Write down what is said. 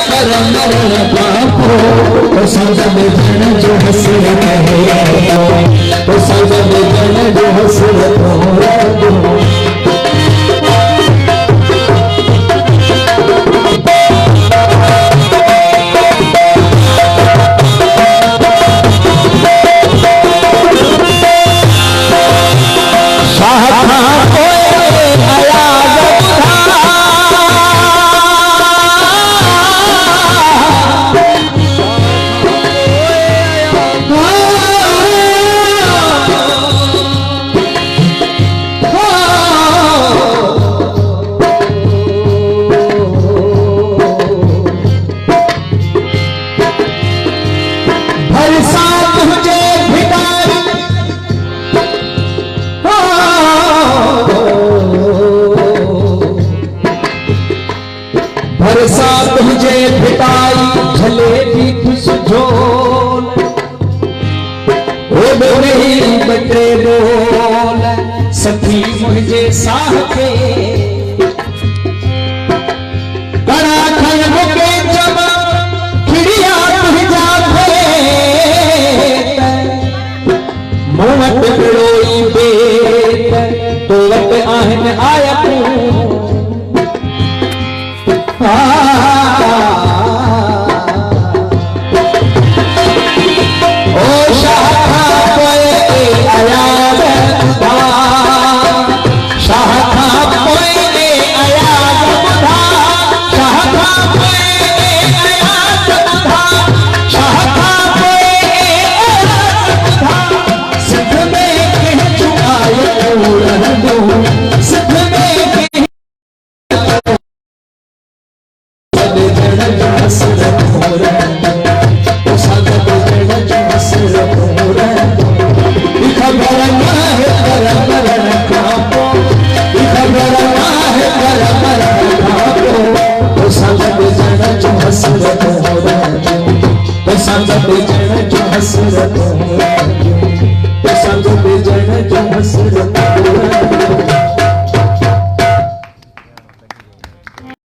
कर मरण बापो तो संग जन जो हसरत है तो संग जन जो हसरत हो बरसात मुझे भिटाई जलेबी खुशझोल ओ नहीं बटे बोल सखी मुझे साह के कड़ा खन के जब खिड़िया जाते मोहत बिड़ोई बेत तो वट आहन आया संग बेजन जो हसरत